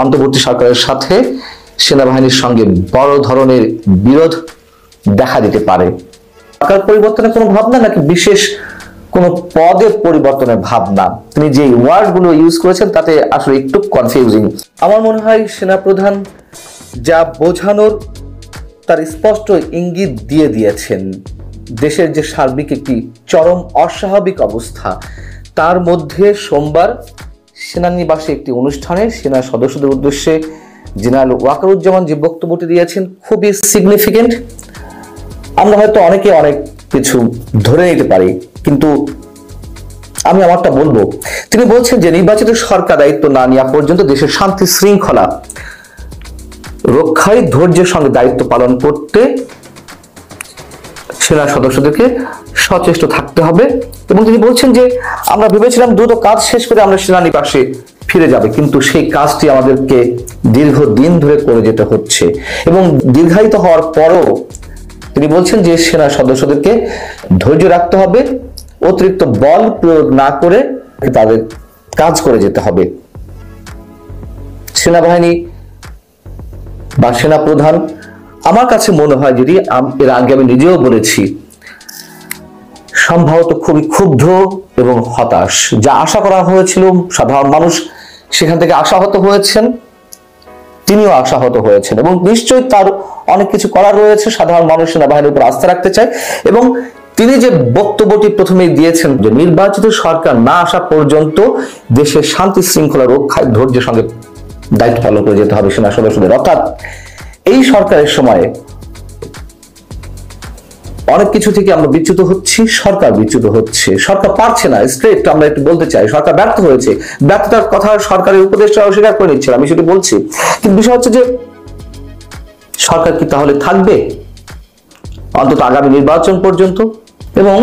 অন্তর্বর্তী সরকারের সাথে সেনাবাহিনীর সঙ্গে বড় ধরনের বিরোধ দেখা দিতে পারে। সরকার পরিবর্তনের কোনো ভাবনা নাকি বিশেষ কোনো পদের পরিবর্তনের ভাবনা, তিনি যে ওয়ার্ডগুলো ইউজ করেছেন তাতে আসলে একটু কনফিউজিং। আমার মনে হয় সেনাপ্রধান যা বোঝানোর তার স্পষ্ট ইঙ্গিত দিয়ে দিয়েছেন। দেশের যে সার্বিক একটি চরম অস্বাভাবিক অবস্থা, তার মধ্যে সোমবার সেনানিবাসে একটি অনুষ্ঠানে সেনা সদস্যদের উদ্দেশ্যে জেনারেল ওয়াকারুজ্জামান যে বক্তব্যটি দিয়েছেন খুবই সিগনিফিকেন্ট। আমরা হয়তো অনেকে অনেক কিছু ধরে নিতে পারি, কিন্তু আমি আমারটা বলবো। তিনি বলছেন যে নির্বাচিত সরকার দায়িত্ব না নেওয়া পর্যন্ত দেশের শান্তি শৃঙ্খলা রক্ষায় ধৈর্যের সঙ্গে দায়িত্ব পালন করতে সেনা সদস্যদেরকে সচেষ্ট থাকতে হবে। এবং তিনি বলছেন যে আমরা ভেবেছিলাম দ্রুত কাজ শেষ করে আমরা সেনানিবাসে ফিরে যাবে, কিন্তু সেই কাজটি আমাদেরকে দীর্ঘদিন ধরে করে যেতে হচ্ছে। এবং দীর্ঘায়িত হওয়ার পরও তিনি বলছেন যে সেনা সদস্যদেরকে ধৈর্য রাখতে হবে, অতিরিক্ত বল প্রয়োগ না করে তাদের কাজ করে যেতে হবে। সেনাবাহিনী বা সেনাপ্রধান, আমার কাছে মনে হয়, যদি এর আগে আমি নিজেও বলেছি, সম্ভবত খুবই ক্ষুব্ধ এবং হতাশ। যা আশা করা হয়েছিল সাধারণ মানুষ সেখান থেকে আশাহত হয়েছেন, তিনিও আশাহত হয়েছেন এবং নিশ্চয়ই তার অনেক কিছু করার রয়েছে। সাধারণ মানুষ সেনাবাহিনীর উপর আস্থা রাখতে চায় এবং তিনি যে বক্তব্যটি প্রথমেই দিয়েছেন যে নির্বাচিত সরকার না আসা পর্যন্ত দেশের শান্তি শৃঙ্খলা রক্ষায় ধৈর্যের সঙ্গে দায়িত্ব পালন করে যেতে হবে সেনা সদস্যদের। অর্থাৎ এই সরকারের সময়ে অনেক কিছু থেকে আমরা বিচ্যুত হচ্ছি, সরকার বিচ্যুত হচ্ছে, সরকার পারছে না। স্ট্রেট আমরা একটু বলতে চাই, সরকার ব্যর্থ হয়েছে। ব্যর্থতার কথা সরকারের উপদেষ্টা অস্বীকার করে নিচ্ছে, আমি সেটা বলছি। কিন্তু বিষয় হচ্ছে যে সরকার কি তাহলে থাকবে অন্তত আগামী নির্বাচন পর্যন্ত? এবং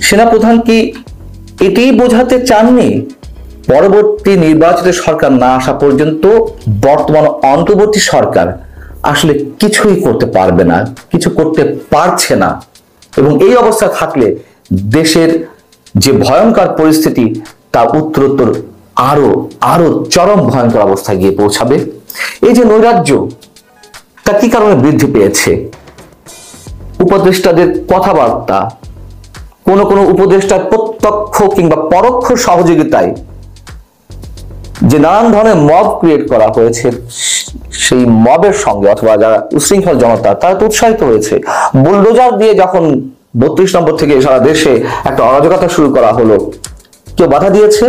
সেনাপ্রধান কি এটাই বোঝাতে চাননি পরবর্তী নির্বাচিত সরকার না আসা পর্যন্ত বর্তমান অন্তর্বর্তী সরকার আসলে কিছুই করতে পারবে না, কিছু করতে পারছে না? এবং এই অবস্থা থাকলে দেশের যে ভয়ঙ্কর পরিস্থিতি তা উত্তরোত্তর আরো আরো চরম ভয়ঙ্কর অবস্থায় গিয়ে পৌঁছাবে। এই যে নৈরাজ্য, তা কি কারণে বৃদ্ধি পেয়েছে? উপদেষ্টাদের কথাবার্তা, কোন কোন উপদেষ্টার প্রত্যক্ষ কিংবা পরোক্ষ সহযোগিতায় যে নানান ধরনের মব ক্রিয়েট করা হয়েছে, সেই মবের সঙ্গে অথবা যারা উশৃঙ্খল জনতা তারা তো উৎসাহিত হয়েছে। বুলডোজার দিয়ে যখন 32 নম্বর থেকে সারা দেশে একটা অরাজকতা শুরু করা হলো, কেউ বাধা দিয়েছে?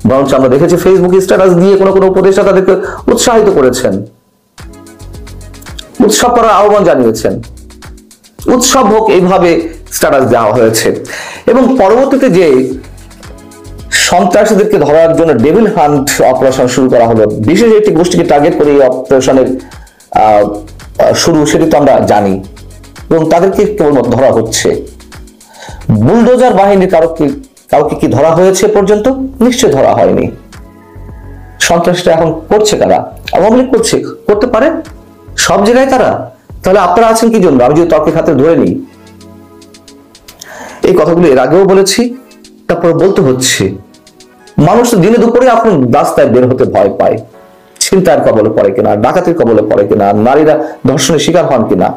বরঞ্চ আমরা দেখেছি ফেসবুক স্ট্যাটাস দিয়ে কোনো কোনো উপদেষ্টা তাদেরকে উৎসাহিত করেছেন, উৎসব করার আহ্বান জানিয়েছেন। উৎসব হোক, এইভাবে স্ট্যাটাস দেওয়া হয়েছে। এবং পরবর্তীতে যে সন্ত্রাসীদেরকে ধরার জন্য ডেভিল হান্ট অপারেশন শুরু করা হলো, বিশেষ একটি গোষ্ঠীকে টার্গেট করে এই অপারেশনের শুরু, সেটি তো আমরা জানি। এবং তাদেরকে কেবলমাত্র ধরা হচ্ছে। বুলডোজার বাহিনীর কাউকে কি ধরা হয়েছে পর্যন্ত? নিশ্চয় ধরা হয়নি। সন্ত্রাসীরা এখন করছে কারা? আওয়ামী লীগ করছে, করতে পারে সব জায়গায় তারা। তাহলে আপনারা আছেন কি জন্য? আমি যদি তর্কের খাতে ধরে নিই, এই কথাগুলো এর আগেও বলেছি, তারপরে বলতে হচ্ছে। মানুষ তো দিনে দুপুরে আপনার রাস্তায় বের হতে ভয় পায়। ছিনতাইয়ের কবলে পড়ে কিনা, ডাকাতির কবলে পড়ে কিনা, নারীরা ধর্ষণের শিকার হন কিনা।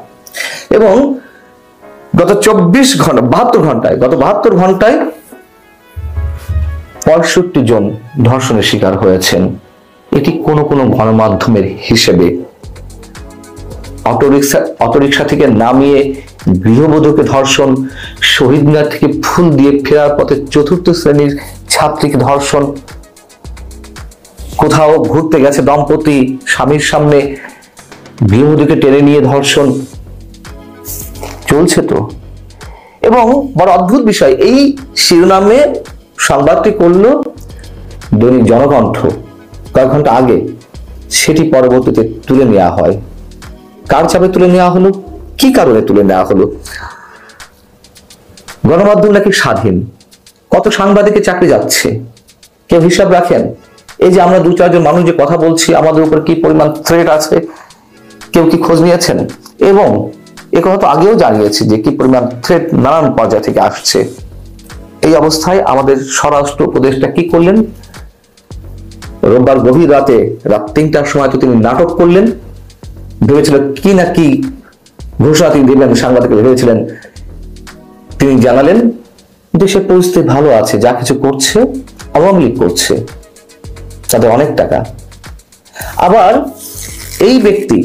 এবং গত 72 ঘন্টায় 65 জন ধর্ষণের শিকার হয়েছেন। এটি কোন কোন গণমাধ্যমের হিসেবে অটোরিকশা থেকে নামিয়ে গৃহবধূকে ধর্ষণ, শহীদ মিনার থেকে ফুল দিয়ে ফেরার পথে 4র্থ শ্রেণীর ছাত্রীকে ধর্ষণ, কোথাও ঘুরতে গেছে দম্পতি, স্বামীর সামনে গৃহবধূকে টেনে নিয়ে ধর্ষণ চলছে তো। এবং বড় অদ্ভুত বিষয়, এই শিরোনামে সংবাদটি করলো দৈনিক জনকণ্ঠ কয়েক ঘন্টা আগে, সেটি পরবর্তীতে তুলে নেওয়া হয়। কার চাপে তুলে নেওয়া হলো? কি কারণে তুলে নেওয়া হলো? গণমাধ্যম নাকি স্বাধীন, কত সাংবাদিকের চাকরি যাচ্ছে, কেউ হিসাব রাখেন? এই যে আমরা 2-4 জন মানুষ যে কথা বলছি, আমাদের উপর কি পরিমাণ থ্রেট আছে, কেউ কি খোঁজ নিয়েছেন? এবং এ কথা তো আগেও জানিয়েছি যে কি পরিমাণ থ্রেট নানান পর্যায় থেকে আসছে। এই অবস্থায় আমাদের স্বরাষ্ট্র উপদেষ্টা কি করলেন? রোববার গভীর রাতে রাত 3টার সময় তো তিনি নাটক করলেন, ভেবেছিলেন কি না কি ঘোষণা তিনি দিলেন, সাংবাদিকরা ভেবেছিলেন তিনি জানালেন দেশের পরিস্থিতি ভালো আছে, যা কিছু করছে আওয়ামী লীগ করছে, তাদের অনেক টাকা। আবার এই ব্যক্তি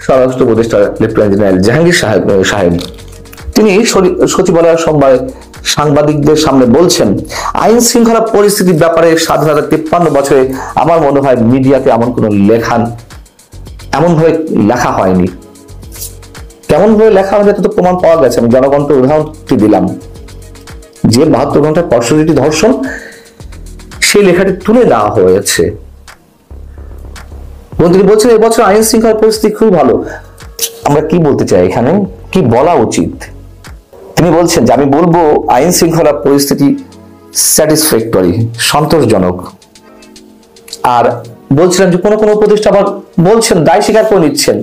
স্বরাষ্ট্র উপদেষ্টা লেফটেন্যান্ট জেনারেল জাহাঙ্গীর সাহেব তিনি সচিবালয়ের সোমবার সাংবাদিকদের সামনে বলছেন, আইন শৃঙ্খলা পরিস্থিতির ব্যাপারে স্বাধীনতা 53 বছরে আমার মনে হয় মিডিয়াতে এমন কোন এমন ভাবে লেখা হয়নি। কেমন ভাবে লেখা হয়নি তো প্রমাণ পাওয়া গেছে। আমি জনগণকে উদাহরণটি দিলাম যে 72 ঘন্টার পরশুটি ধর্ষণ, সেই লেখাটি তুলে নেওয়া হয়েছে। তিনি বলছেন এবছর আইন শৃঙ্খলা পরিস্থিতি খুবই ভালো। আমরা কি বলতে চাই এখানে, কি বলা উচিত? তিনি বলছেন যে আমি বলবো আইন শৃঙ্খলা পরিস্থিতি স্যাটিসফ্যাক্টরি, সন্তোষজনক। আর বলছিলেন যে কোনো কোনো উপদেষ্টা আবার বলছেন, দায় স্বীকার করে নিচ্ছেন।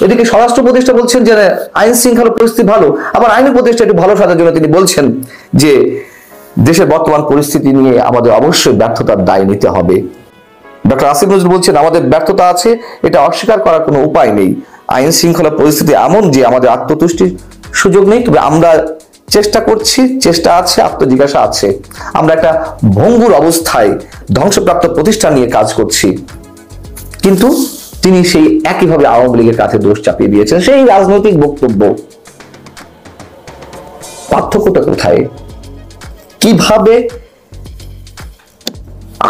এদিকে স্বরাষ্ট্র উপদেষ্টা বলছেন যে আইন শৃঙ্খলা পরিস্থিতি ভালো, আবার আইন উপদেষ্টা একটু ভালো সাজার জন্য তিনি বলছেন যে দেশের বর্তমান পরিস্থিতি নিয়ে আমাদের অবশ্যই ব্যর্থতার দায় নিতে হবে। ডক্টর আসিফ নজরুল বলছেন আমাদের ব্যর্থতা আছে, এটা অস্বীকার করার কোনো উপায় নেই। আইন শৃঙ্খলা পরিস্থিতি এমন যে আমাদের আত্মতুষ্টির সুযোগ নেই, তবে আমরা চেষ্টা করছি, চেষ্টা আছে, আত্মজিজ্ঞাসা আছে। আমরা একটা ভঙ্গুর অবস্থায় ধ্বংসপ্রাপ্ত প্রতিষ্ঠান নিয়ে কাজ করছি। কিন্তু তিনি সেই একইভাবে আওয়ামী লীগের কাছে দোষ চাপিয়ে দিয়েছেন। সেই রাজনৈতিক বক্তব্য, পার্থক্যটা কোথায়? কিভাবে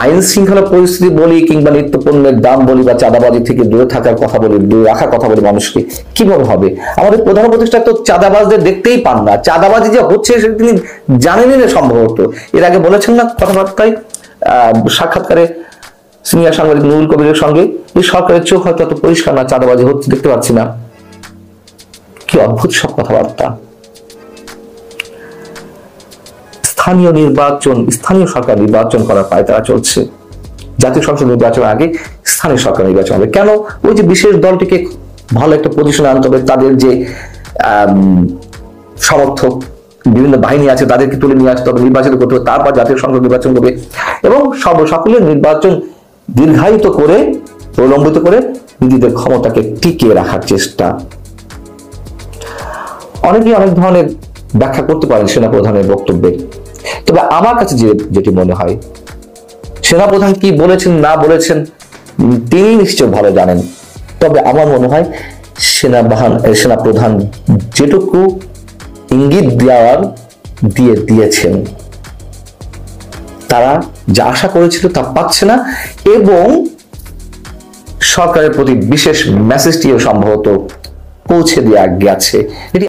আইন শৃঙ্খলা পরিস্থিতি বলি কিংবা নিত্য পণ্যের দাম বলি বা চাঁদাবাজি থেকে দূরে থাকার কথা বলি, দূরে রাখার কথা বলি মানুষকে, কিভাবে হবে? আমাদের প্রধান উপদেষ্টা তো চাঁদাবাজদের দেখতেই পান না। চাঁদাবাজি যে হচ্ছে সেটা তিনি জানেনই না সম্ভবত। এর আগে বলেছেন না কথাবার্তায়, সাক্ষাৎকারে সিনিয়র সাংবাদিক নুরুল কবিরের সঙ্গে, এই সরকারের চোখ হয়তো এত পরিষ্কার না, চাঁদাবাজি হচ্ছে দেখতে পাচ্ছি না। কি অদ্ভুত সব কথাবার্তা। স্থানীয় সরকার নির্বাচন করার পায় তারা চলছে। জাতীয় সংসদ নির্বাচনের আগে স্থানীয় সরকার নির্বাচন হবে কেন? ওই যে বিশেষ দলটিকে ভালো একটা পজিশনে আনতে হবে, তাদের যে সমর্থক বিভিন্ন বাহিনী আছে তাদেরকে তুলে নিয়ে আসতে হবে, নির্বাচন করতে হবে, তারপর জাতীয় সংসদ নির্বাচন করবে এবং সকলের নির্বাচন দীর্ঘায়িত করে, প্রলম্বিত করে নিজেদের ক্ষমতাকে টিকিয়ে রাখার চেষ্টা। অনেকেই অনেক ধরনের ব্যাখ্যা করতে পারেন সেনাপ্রধানের বক্তব্যে, তবে আমার কাছে যেটি মনে হয়, সেনাপ্রধান কি বলেছেন না বলেছেন তিনি নিশ্চয় ভালো জানেন। তবে আমার মনে হয় সেনাপ্রধান যেটুকু ইঙ্গিত দিয়েছেন, তারা যা আশা করেছিল তা পাচ্ছে না এবং সরকারের প্রতি বিশেষ মেসেজটিও সম্ভবত পৌঁছে দেওয়া গেছে। এটি